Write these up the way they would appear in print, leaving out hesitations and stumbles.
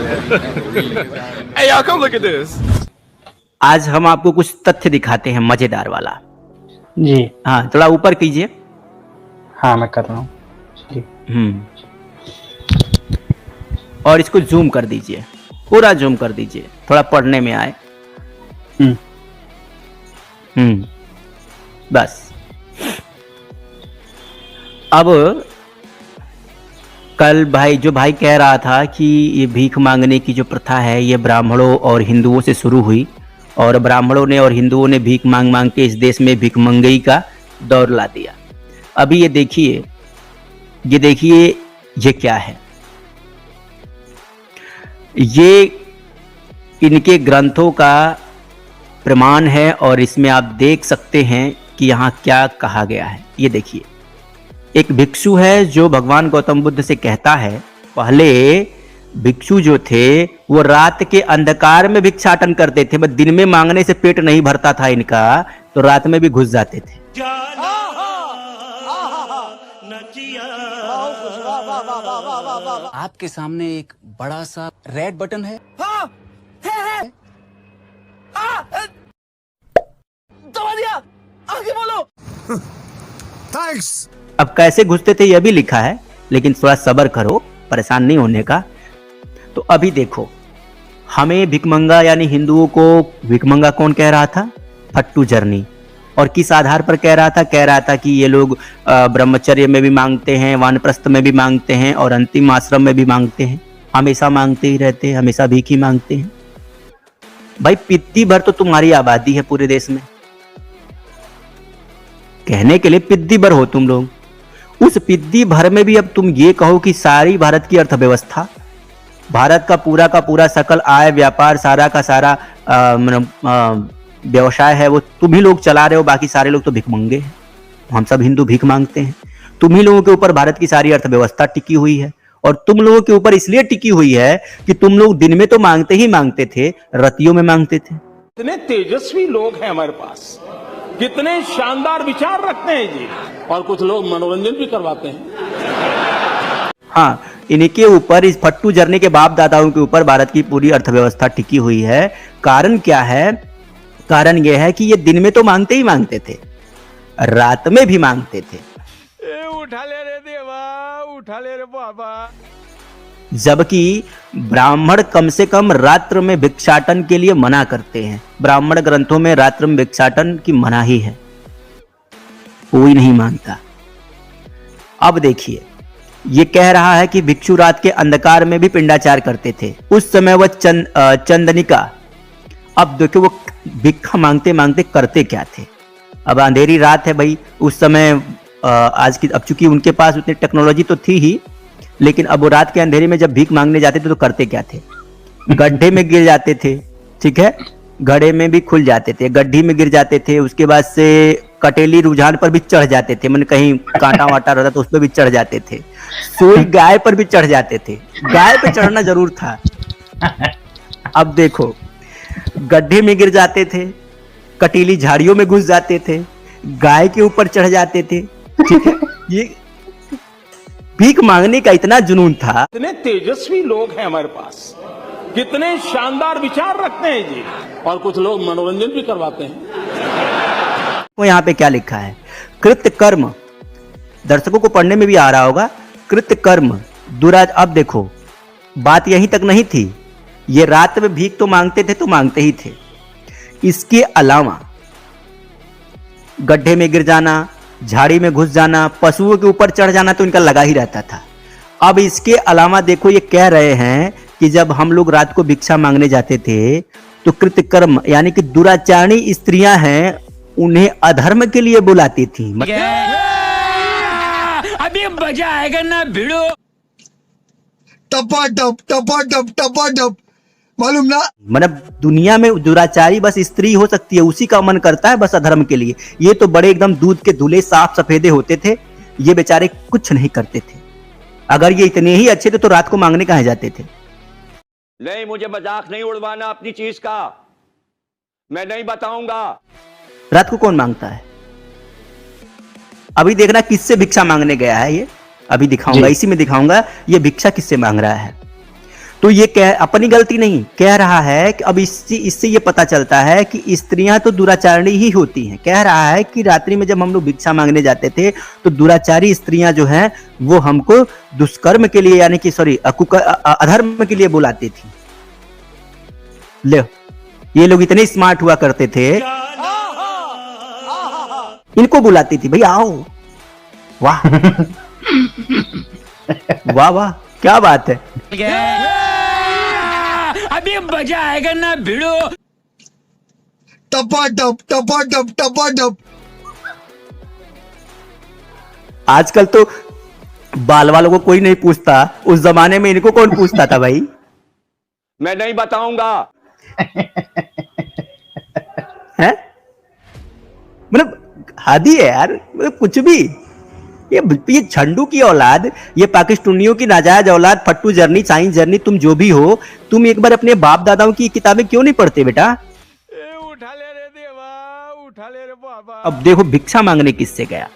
Hey, y'all, come look at this. आज हम आपको कुछ तथ्य दिखाते हैं मजेदार वाला। जी। हाँ, थोड़ा ऊपर कीजिए। हाँ, मैं कर रहा हूँ जी। और इसको जूम कर दीजिए, पूरा जूम कर दीजिए, थोड़ा पढ़ने में आए। बस। अब कल भाई कह रहा था कि ये भीख मांगने की जो प्रथा है ये ब्राह्मणों और हिंदुओं से शुरू हुई, और ब्राह्मणों ने और हिंदुओं ने भीख मांग मांग के इस देश में भिखमंगई का दौर ला दिया। अभी ये देखिए ये क्या है। ये इनके ग्रंथों का प्रमाण है और इसमें आप देख सकते हैं कि यहाँ क्या कहा गया है। ये देखिए, एक भिक्षु है जो भगवान गौतम बुद्ध से कहता है, पहले भिक्षु जो थे वो रात के अंधकार में भिक्षाटन करते थे, बस दिन में मांगने से पेट नहीं भरता था इनका, तो रात में भी घुस जाते थे। आपके सामने एक बड़ा सा रेड बटन है। दबा दिया, आगे बोलो। थैंक्स। अब कैसे घुसते थे यह भी लिखा है, लेकिन थोड़ा सब्र करो, परेशान नहीं होने का। तो अभी देखो, हमें भिखमंगा यानी हिंदुओं को भिखमंगा कौन कह रहा था? फट्टू जरनी। और किस आधार पर कह रहा था कि ये लोग ब्रह्मचर्य में भी मांगते हैं, वानप्रस्थ में भी मांगते हैं और अंतिम आश्रम में भी मांगते हैं, हमेशा मांगते ही रहते हैं, हमेशा भीख ही मांगते हैं। भाई पिद्दी भर तो तुम्हारी आबादी है पूरे देश में, कहने के लिए पिद्दी भर हो तुम लोग। उस पिद्दी भर में भी अब तुम ये कहो कि सारी भारत की अर्थव्यवस्था, भारत का पूरा सकल आय व्यापार, सारा का सारा व्यवसाय है वो तुम ही लोग चला रहे हो, बाकी सारे लोग तो भिखमंगे हैं। हम सब हिंदू भीख मांगते हैं। तुम ही लोगों के ऊपर भारत की सारी अर्थव्यवस्था टिकी हुई है, और तुम लोगों के ऊपर इसलिए टिकी हुई है कि तुम लोग दिन में तो मांगते ही मांगते थे, रतियों में मांगते थे। कितने तेजस्वी लोग हैं हमारे पास, कितने शानदार विचार रखते हैं जी, और कुछ लोग मनोरंजन भी करवाते हैं। हाँ, इनके ऊपर, इस फट्टू जरने के बाप दादाओं के ऊपर भारत की पूरी अर्थव्यवस्था टिकी हुई है। कारण क्या है? कारण यह है कि ये दिन में तो मांगते ही मांगते थे, रात में भी मांगते थे। उठा ले रे देवा, उठा ले रे बाबा। जबकि ब्राह्मण कम से कम रात्र में भिक्षाटन के लिए मना करते हैं। ब्राह्मण ग्रंथों में रात्र में भिक्षाटन की मनाही है, कोई नहीं मानता। अब देखिए, ये कह रहा है कि भिक्षु रात के अंधकार में भी पिंडाचार करते थे। उस समय वह चंदनिका। अब देखो वो भिक्षा मांगते मांगते करते क्या थे। अब अंधेरी रात है भाई, उस समय अब चूंकि उनके पास उतनी टेक्नोलॉजी तो थी ही, लेकिन अब वो रात के अंधेरे में जब भीख मांगने जाते थे तो करते क्या थे? गड्ढे में गिर जाते थे, ठीक है, गड्ढे में भी खुल जाते थे, गड्ढी में गिर जाते थे, उसके बाद से कटेली रुझान पर भी चढ़ जाते थे, मैंने कहीं कांटा वाटा रहता तो उस पर भी चढ़ जाते थे, सोई गाय पर भी चढ़ जाते थे। गाय पे चढ़ना जरूर था। अब देखो, गड्ढे में गिर जाते थे, कटीली झाड़ियों में घुस जाते थे, गाय के ऊपर चढ़ जाते थे, ठीक है। ये भीख मांगने का इतना जुनून था। कितने तेजस्वी लोग हैं हमारे पास, कितने शानदार विचार रखते हैं जी, और कुछ लोग मनोरंजन भी करवाते हैं। वो यहाँ पे क्या लिखा है? कृत्य कर्म, दर्शकों को पढ़ने में भी आ रहा होगा, कृत्य कर्म दुराज। अब देखो, बात यहीं तक नहीं थी, ये रात में भीख तो मांगते थे तो मांगते ही थे, इसके अलावा गड्ढे में गिर जाना, झाड़ी में घुस जाना, पशुओं के ऊपर चढ़ जाना तो इनका लगा ही रहता था। अब इसके अलावा देखो, ये कह रहे हैं कि जब हम लोग रात को भिक्षा मांगने जाते थे तो कृतकर्म यानी कि दुराचारी स्त्रियां हैं, उन्हें अधर्म के लिए बुलाती थी। अभी मजा आएगा ना भिड़ो। टपा मालूम ना, मतलब दुनिया में दुराचारी बस स्त्री हो सकती है, उसी का मन करता है बस अधर्म के लिए। ये तो बड़े एकदम दूध के धुले साफ सफेदे होते थे, ये बेचारे कुछ नहीं करते थे। अगर ये इतने ही अच्छे थे तो रात को मांगने कहाँ जाते थे? नहीं, मुझे मजाक नहीं उड़वाना अपनी चीज का, मैं नहीं बताऊंगा। रात को कौन मांगता है? अभी देखना किससे भिक्षा मांगने गया है ये, अभी दिखाऊंगा, इसी में दिखाऊंगा ये भिक्षा किससे मांग रहा है। तो ये अपनी गलती नहीं कह रहा है कि अब इससे ये पता चलता है कि स्त्रियां तो दुराचारी ही होती हैं। कह रहा है कि रात्रि में जब हम लोग भिक्षा मांगने जाते थे तो दुराचारी स्त्रियां जो हैं वो हमको दुष्कर्म के लिए यानी कि अधर्म के लिए बुलाती थी। ले, ये लोग इतने स्मार्ट हुआ करते थे, इनको बुलाती थी, भाई आओ। वाह वाह वाह, क्या बात है। अभी मजा आएगा ना भिड़ो। टपाटप टपाटप टपाटप। आजकल तो बाल वालों को कोई नहीं पूछता, उस जमाने में इनको कौन पूछता था भाई। मैं नहीं बताऊंगा। है मतलब हादी है यार, मतलब कुछ भी। ये झंडू की औलाद, ये पाकिस्तानियों की नाजायज औलाद, फट्टू जर्नी, साइंस जर्नी, तुम जो भी हो, तुम एक बार अपने बाप दादाओं की किताबें क्यों नहीं पढ़ते बेटा। उठा ले रे देवा, उठा ले रे बाबा। अब देखो भिक्षा मांगने किससे गया।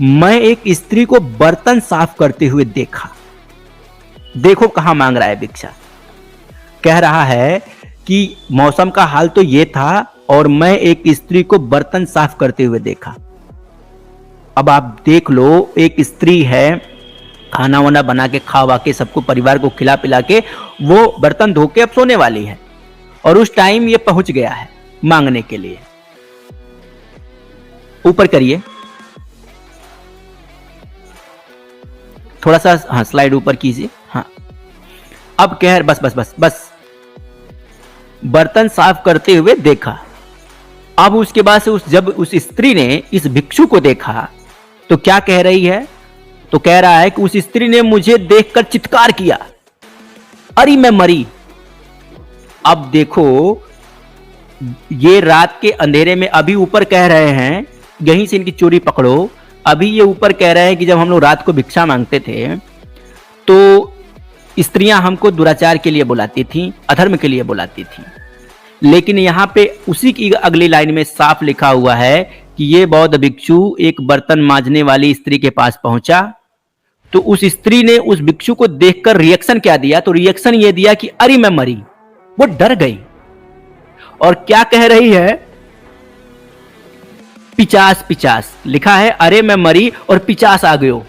मैं एक स्त्री को बर्तन साफ करते हुए देखा। देखो कहां मांग रहा है भिक्षा। कह रहा है कि मौसम का हाल तो ये था और मैं एक स्त्री को बर्तन साफ करते हुए देखा। अब आप देख लो, एक स्त्री है, खाना वाना बना के खा के सबको परिवार को खिला पिला के वो बर्तन धो के अब सोने वाली है और उस टाइम ये पहुंच गया है मांगने के लिए। ऊपर करिए थोड़ा सा, हाँ स्लाइड ऊपर कीजिए, हाँ। अब कह बस बस बस बस बर्तन साफ करते हुए देखा। अब उसके बाद से जब उस स्त्री ने इस भिक्षु को देखा तो क्या कह रही है, तो कह रहा है कि उस स्त्री ने मुझे देखकर चित्कार किया, अरे मैं मरी। अब देखो ये रात के अंधेरे में अभी ऊपर कह रहे हैं, यहीं से इनकी चोरी पकड़ो। अभी ये ऊपर कह रहे हैं कि जब हम लोग रात को भिक्षा मांगते थे तो स्त्रियां हमको दुराचार के लिए बुलाती थी, अधर्म के लिए बुलाती थी। लेकिन यहां पे उसी की अगली लाइन में साफ लिखा हुआ है कि ये बौद्ध भिक्षु एक बर्तन मांजने वाली स्त्री के पास पहुंचा तो उस स्त्री ने उस भिक्षु को देखकर रिएक्शन क्या दिया, तो रिएक्शन ये दिया कि अरे मैं मरी। वो डर गई और क्या कह रही है, 50-50 लिखा है, अरे मैं मरी और 50 आ गयो।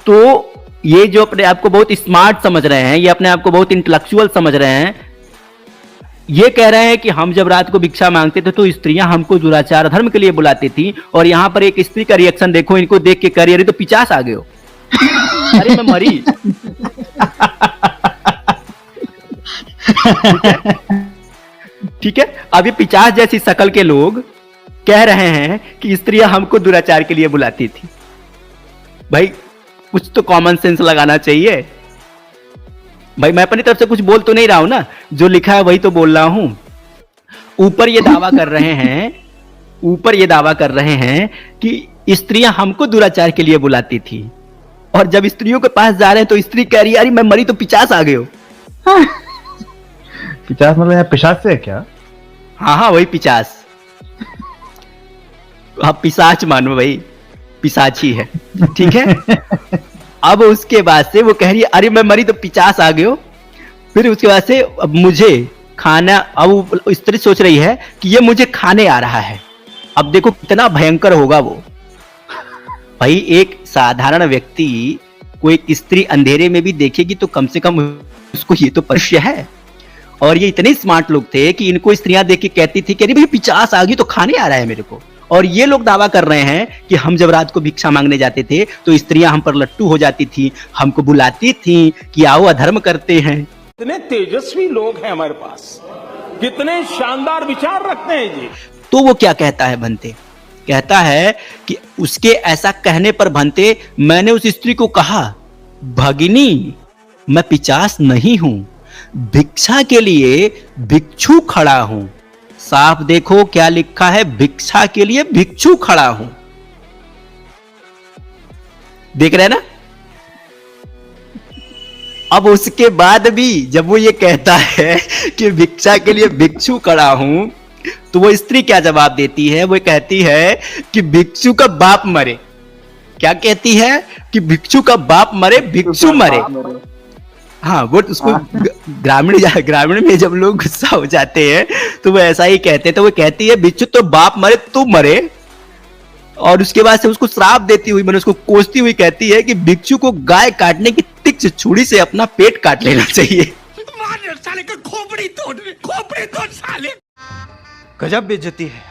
तो ये जो अपने आप को बहुत स्मार्ट समझ रहे हैं, ये अपने आप को बहुत इंटेलेक्चुअल समझ रहे हैं, ये कह रहे हैं कि हम जब रात को भिक्षा मांगते थे तो स्त्रियां हमको दुराचार धर्म के लिए बुलाती थी। और यहां पर एक स्त्री का रिएक्शन देखो, इनको देख के कह रही है तो 50 आ गए हो। अरे मैं मरी। ठीक है, अब ये 50 जैसी शकल के लोग कह रहे हैं कि स्त्रियां हमको दुराचार के लिए बुलाती थी। भाई कुछ तो कॉमन सेंस लगाना चाहिए भाई। मैं अपनी तरफ से कुछ बोल तो नहीं रहा हूं ना, जो लिखा है वही तो बोल रहा हूं। ऊपर ये दावा कर रहे हैं कि स्त्रियां हमको दुराचार के लिए बुलाती थी और जब स्त्रियों के पास जा रहे हैं तो स्त्री कह रही है अरे मैं मरी तो 50 आ गए हो। 50 मतलब यहाँ पिशाच से है क्या? हाँ वही 50। आप पिशाच मानो भाई, पिशाची है, ठीक है। अब उसके बाद से वो कह रही है अरे मैं मरी तो 50 आ गए हो। फिर उसके बाद से अब मुझे खाना, अब स्त्री सोच रही है कि ये मुझे खाने आ रहा है। अब देखो कितना भयंकर होगा वो। भाई एक साधारण व्यक्ति को एक स्त्री अंधेरे में भी देखेगी तो कम से कम उसको ये तो परिचय है। और ये इतने स्मार्ट लोग थे कि इनको स्त्रियां देख के कहती थी कि अरे भाई 50 आ गई तो खाने आ रहा है मेरे को। और ये लोग दावा कर रहे हैं कि हम जब रात को भिक्षा मांगने जाते थे तो स्त्रियां हम पर लट्टू हो जाती थी, हमको बुलाती थी कि आओ अधर्म करते हैं। कितने तेजस्वी लोग हैं हमारे पास, कितने शानदार विचार रखते हैं जी। तो वो क्या कहता है भंते, कहता है कि उसके ऐसा कहने पर भंते मैंने उस स्त्री को कहा भगिनी मैं 50 नहीं हूं, भिक्षा के लिए भिक्षु खड़ा हूं। साफ देखो क्या लिखा है, भिक्षा के लिए भिक्षु खड़ा हूं। देख रहे हैं ना। अब उसके बाद भी जब वो ये कहता है कि भिक्षा के लिए भिक्षु खड़ा हूं तो वो स्त्री क्या जवाब देती है, वो कहती है कि भिक्षु का बाप मरे। क्या कहती है कि भिक्षु का बाप मरे भिक्षु मरे। हाँ, वो उसको ग्रामीण में जब लोग गुस्सा हो जाते हैं तो वो ऐसा ही कहते हैं। तो वो कहती है भिक्षु तो बाप मरे तू मरे, और उसके बाद से उसको श्राप देती हुई, मैंने उसको कोसती हुई कहती है कि भिक्षु को गाय काटने की तीक्ष्ण छुरी से अपना पेट काट लेना चाहिए। साले का खोपड़ी तोड़ साले। गजब बेइज्जती है।